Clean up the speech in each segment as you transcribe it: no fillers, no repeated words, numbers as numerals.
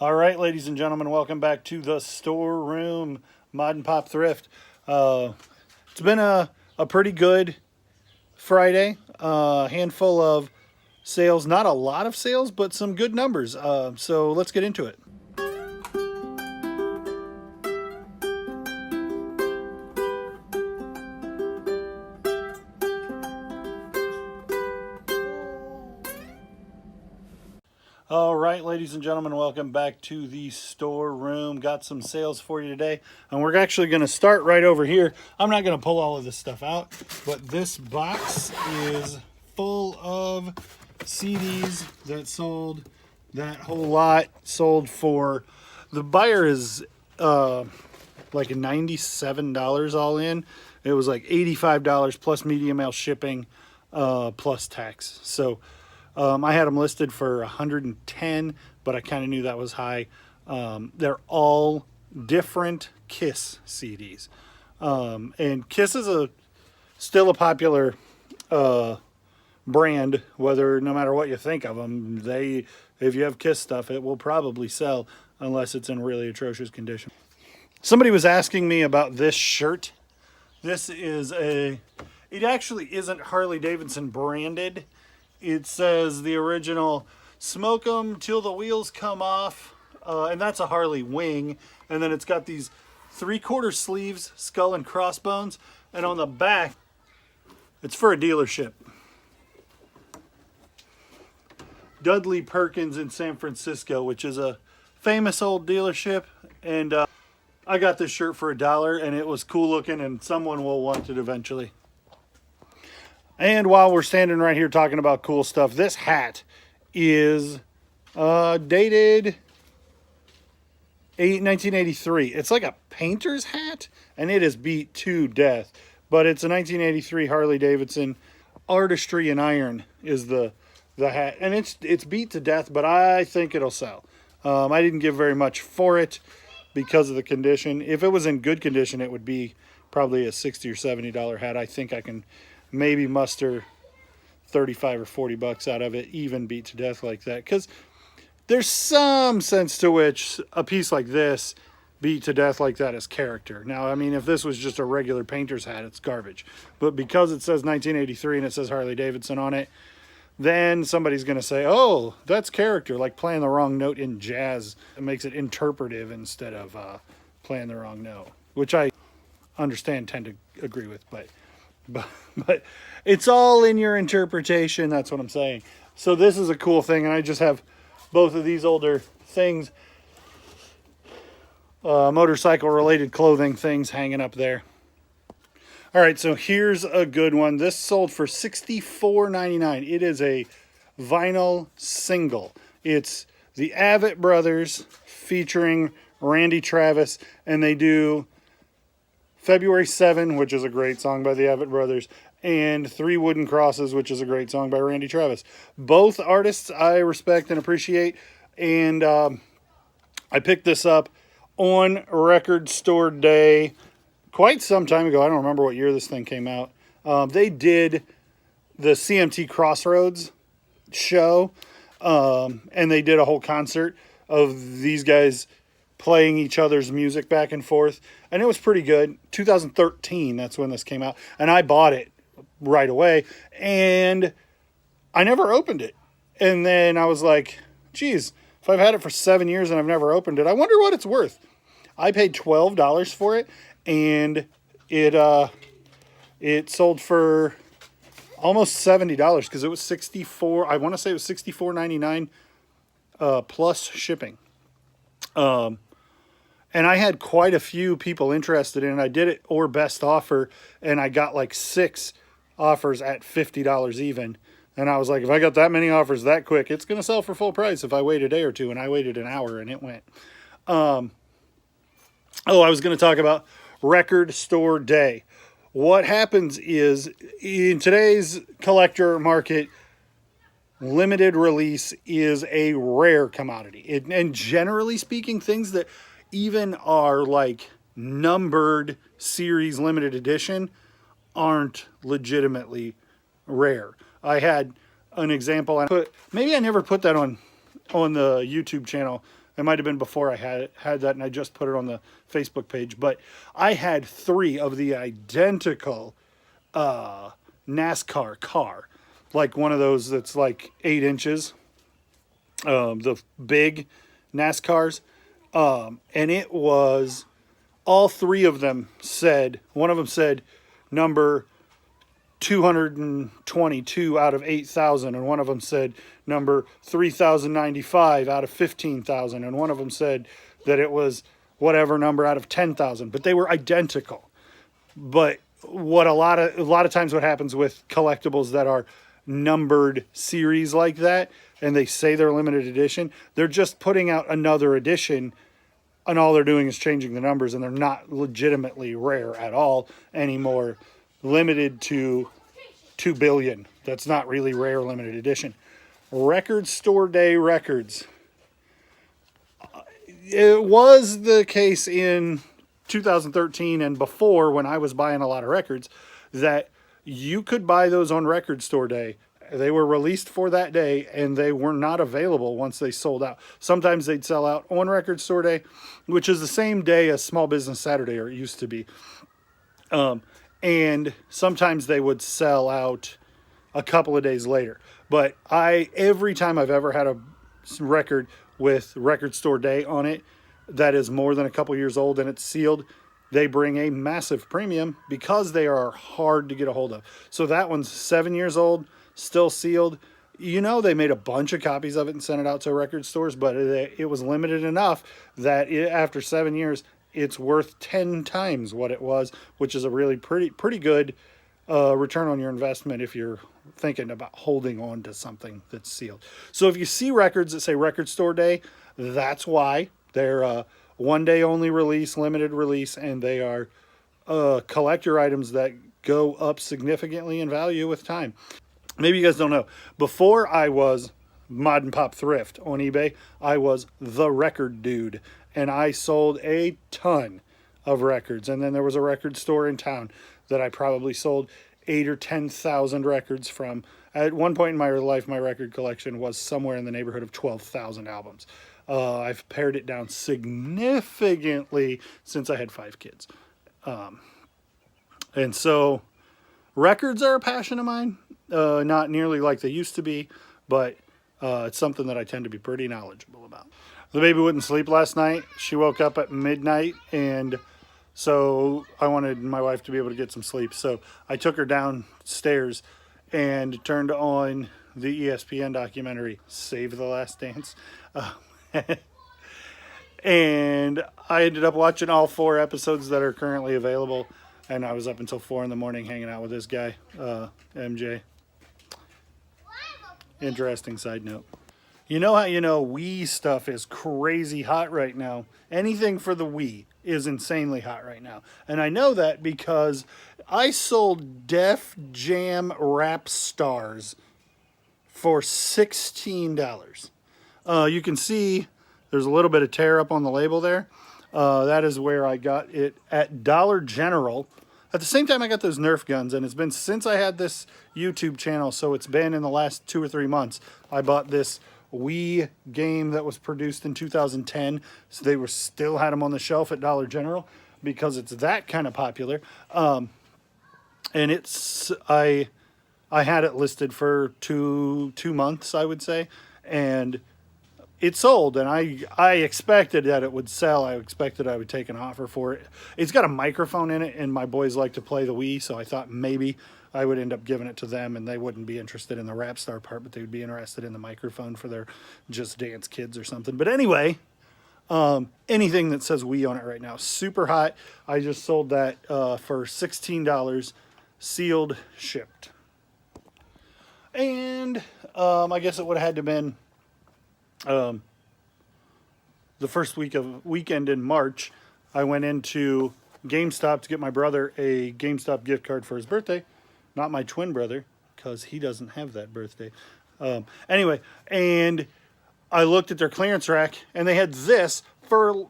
All right, ladies and gentlemen, welcome back to the storeroom, Mod and Pop Thrift. It's been a pretty good Friday. Handful of sales, not a lot of sales, but some good numbers. So let's get into it. All right, ladies and gentlemen, welcome back to the storeroom. Got some sales for you today, and we're actually going to start right over here. I'm not going to pull all of this stuff out, but this box is full of CDs that sold. That whole lot sold for, the buyer is like $97 all in. It was like $85 plus media mail shipping plus tax. So I had them listed for 110, but I kind of knew that was high. They're all different Kiss CDs. And Kiss is still a popular brand, no matter what you think of them. If you have Kiss stuff, it will probably sell unless it's in really atrocious condition. Somebody was asking me about this shirt. It actually isn't Harley Davidson branded. It says the original "Smoke 'em till the wheels come off," and that's a Harley wing. And then it's got these 3/4 sleeves, skull and crossbones, and on the back, it's for a dealership. Dudley Perkins in San Francisco, which is a famous old dealership, and I got this shirt for $1, and it was cool looking, and someone will want it eventually. And while we're standing right here talking about cool stuff, this hat is dated 1983. It's like a painter's hat, and it is beat to death. But it's a 1983 Harley Davidson. Artistry in iron is the hat, and it's beat to death, but I think it'll sell. I didn't give very much for it because of the condition. If it was in good condition, it would be probably a $60 or $70 hat. I think I can maybe muster 35 or 40 bucks out of it, even beat to death like that, because there's some sense to which a piece like this beat to death like that is character. Now, I mean, if this was just a regular painter's hat, it's garbage, but because it says 1983 and it says Harley Davidson on it, then somebody's going to say, oh, that's character, like playing the wrong note in jazz. It makes it interpretive instead of playing the wrong note, which I tend to agree with, but it's all in your interpretation. That's what I'm saying. So this is a cool thing, and I just have both of these older things, motorcycle related clothing things hanging up there. All right, so here's a good one. This sold for $64.99. It is a vinyl single. It's the Avett Brothers featuring Randy Travis, and they do February 7, which is a great song by the Avett Brothers, and Three Wooden Crosses, which is a great song by Randy Travis. Both artists I respect and appreciate, and I picked this up on Record Store Day quite some time ago. I don't remember what year this thing came out. They did the CMT Crossroads show, and they did a whole concert of these guys playing each other's music back and forth, and it was pretty good. 2013, that's when this came out, and I bought it right away, and I never opened it. And then I was like, geez, if I've had it for 7 years and I've never opened it, I wonder what it's worth. I paid $12 for it, and it sold for almost $70 because it was $64. I want to say it was $64.99 plus shipping. And I had quite a few people interested in it. I did it or best offer, and I got like 6 offers at $50 even. And I was like, if I got that many offers that quick, it's going to sell for full price if I wait a day or two. And I waited an hour, and it went. I was going to talk about Record Store Day. What happens is, in today's collector market, limited release is a rare commodity. And generally speaking, things that even are like numbered series limited edition aren't legitimately rare. I had an example, and maybe I never put that on the YouTube channel, It might have been before I had that, and I just put it on the Facebook page. But I had 3 of the identical NASCAR car, like one of those that's like 8 inches, the big NASCARs, and it was all 3 of them said. One of them said number 222 out of 8,000, and one of them said number 3,095 out of 15,000, and one of them said that it was whatever number out of 10,000, but they were identical. But what a lot of times what happens with collectibles that are numbered series like that, and they say they're limited edition, they're just putting out another edition, and all they're doing is changing the numbers, and they're not legitimately rare at all anymore. Limited to 2 billion. That's not really rare limited edition. Record store day records. It was the case in 2013 and before, when I was buying a lot of records, that you could buy those on record store day. They were released for that day, and they were not available once they sold out. Sometimes they'd sell out on record store day, which is the same day as Small Business Saturday, or it used to be. And sometimes they would sell out a couple of days later. But every time I've ever had a record with record store day on it that is more than a couple years old and it's sealed, they bring a massive premium because they are hard to get a hold of. So that one's 7 years old, still sealed. You know, they made a bunch of copies of it and sent it out to record stores, but it was limited enough that after 7 years, it's worth 10 times what it was, which is a really pretty good return on your investment if you're thinking about holding on to something that's sealed. So if you see records that say record store day, that's why. They're one day only release, limited release, and they are collector items that go up significantly in value with time. Maybe you guys don't know. Before I was Mod and Pop Thrift on eBay, I was the record dude, and I sold a ton of records. And then there was a record store in town that I probably sold 8 or 10,000 records from. At one point in my life, my record collection was somewhere in the neighborhood of 12,000 albums. I've pared it down significantly since I had 5 kids. And so records are a passion of mine. Not nearly like they used to be, but it's something that I tend to be pretty knowledgeable about. The baby wouldn't sleep last night. She woke up at midnight, and so I wanted my wife to be able to get some sleep. So I took her downstairs and turned on the ESPN documentary, Save the Last Dance. And I ended up watching all 4 episodes that are currently available. And I was up until 4 in the morning hanging out with this guy, MJ. Interesting side note. You know how Wii stuff is crazy hot right now? Anything for the Wii is insanely hot right now. And I know that because I sold Def Jam Rap Stars for $16. You can see there's a little bit of tear up on the label there. That is where I got it at Dollar General. At the same time, I got those Nerf guns, and it's been since I had this YouTube channel, so it's been in the last 2 or 3 months. I bought this Wii game that was produced in 2010, so they still had them on the shelf at Dollar General because it's that kind of popular. And I had it listed for two months, I would say, and it sold, and I expected that it would sell. I expected I would take an offer for it. It's got a microphone in it, and my boys like to play the Wii, so I thought maybe I would end up giving it to them, and they wouldn't be interested in the rap star part, but they would be interested in the microphone for their Just Dance kids or something. But anyway, anything that says Wii on it right now, super hot. I just sold that for $16, sealed, shipped. And I guess it would have had to have been the first weekend in March. I went into GameStop to get my brother a GameStop gift card for his birthday. Not my twin brother, because he doesn't have that birthday. Anyway, and I looked at their clearance rack, and they had this for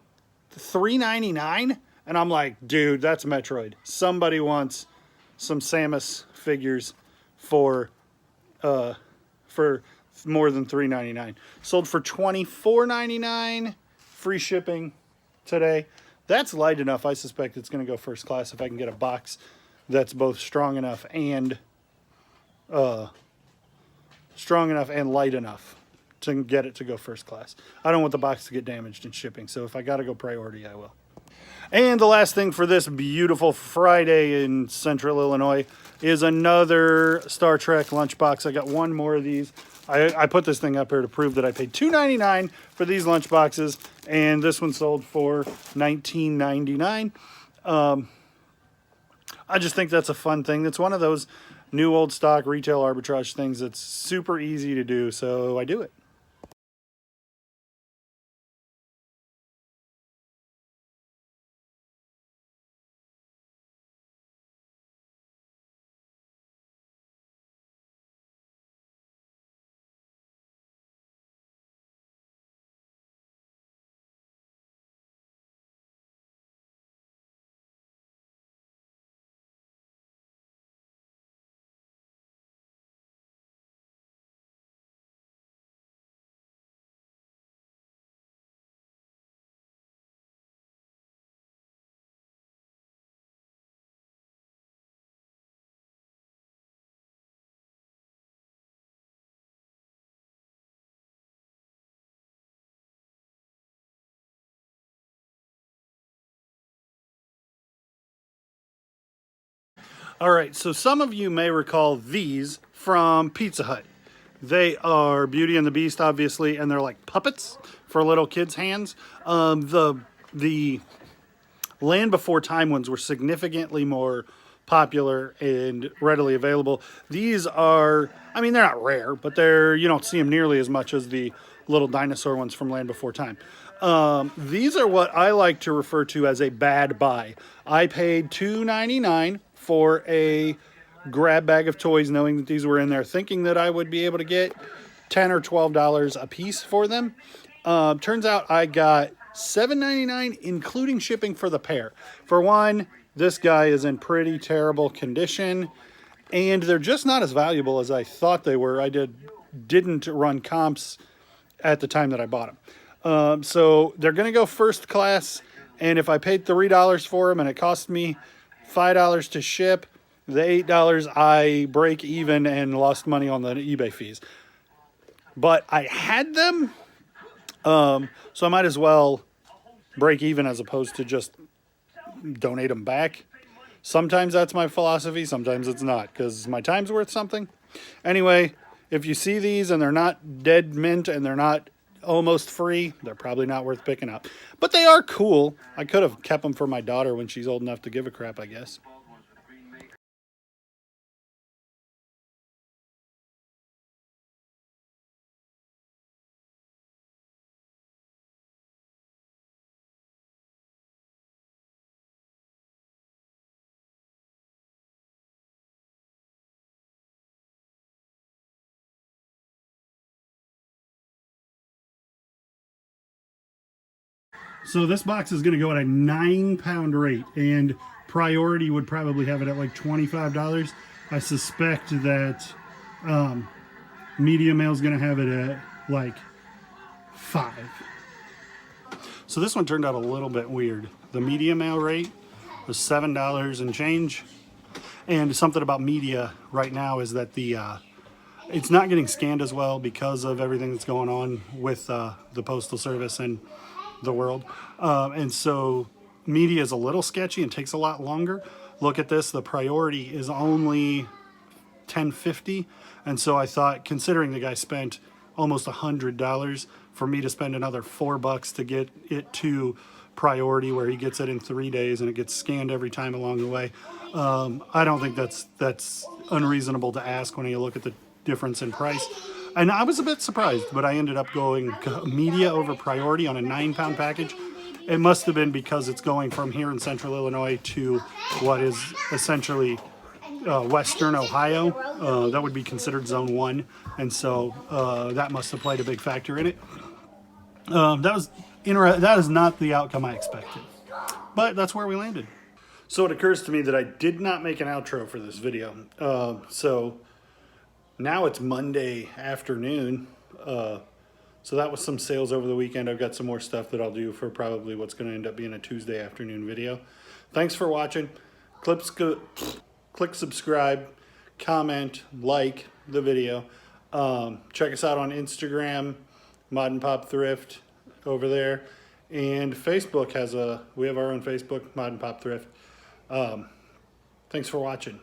$3.99, and I'm like, dude, that's Metroid. Somebody wants some Samus figures for more than $3.99. Sold for $24.99, free shipping today. That's light enough. I suspect it's going to go first class if I can get a box that's both strong enough and light enough to get it to go first class. I don't want the box to get damaged in shipping, so if I got to go priority, I will. And the last thing for this beautiful Friday in Central Illinois is another Star Trek lunchbox. I got one more of these. I put this thing up here to prove that I paid $2.99 for these lunchboxes, and this one sold for $19.99. I just think that's a fun thing. It's one of those new old stock retail arbitrage things that's super easy to do, so I do it. All right, so some of you may recall these from Pizza Hut. They are Beauty and the Beast, obviously, and they're like puppets for little kids' hands. The Land Before Time ones were significantly more popular and readily available. These are, I mean, they're not rare, but you don't see them nearly as much as the little dinosaur ones from Land Before Time. These are what I like to refer to as a bad buy. I paid $2.99 for a grab bag of toys, knowing that these were in there, thinking that I would be able to get $10 or $12 a piece for them. Turns out I got $7.99, including shipping for the pair. For one, this guy is in pretty terrible condition, and they're just not as valuable as I thought they were. I didn't run comps at the time that I bought them. So they're going to go first class, and if I paid $3 for them and it cost me $5 to ship, the $8 I break even and lost money on the eBay fees. But I had them, so I might as well break even as opposed to just donate them back. Sometimes that's my philosophy, sometimes it's not, because my time's worth something. Anyway, if you see these and they're not dead mint and they're not almost free, they're probably not worth picking up. But they are cool. I could have kept them for my daughter when she's old enough to give a crap, I guess. So this box is going to go at a 9-pound rate, and priority would probably have it at like $25. I suspect that Media Mail is going to have it at like $5. So this one turned out a little bit weird. The Media Mail rate was $7 and change, and something about media right now is that it's not getting scanned as well because of everything that's going on with the Postal Service and the world. And so media is a little sketchy and takes a lot longer. Look at this, the priority is only $10.50. And so I thought, considering the guy spent almost $100, for me to spend another $4 to get it to priority where he gets it in 3 days and it gets scanned every time along the way. I don't think that's unreasonable to ask when you look at the difference in price. And I was a bit surprised, but I ended up going media over priority on a 9-pound package. It must have been because it's going from here in Central Illinois to what is essentially Western Ohio. That would be considered Zone 1, and so that must have played a big factor in it. That is not the outcome I expected, but that's where we landed. So it occurs to me that I did not make an outro for this video. So now it's Monday afternoon. So that was some sales over the weekend. I've got some more stuff that I'll do for probably what's going to end up being a Tuesday afternoon video. Thanks for watching. Click subscribe, comment, like the video. Check us out on Instagram, Mod and Pop Thrift over there. And Facebook we have our own Facebook, Mod and Pop Thrift. Thanks for watching.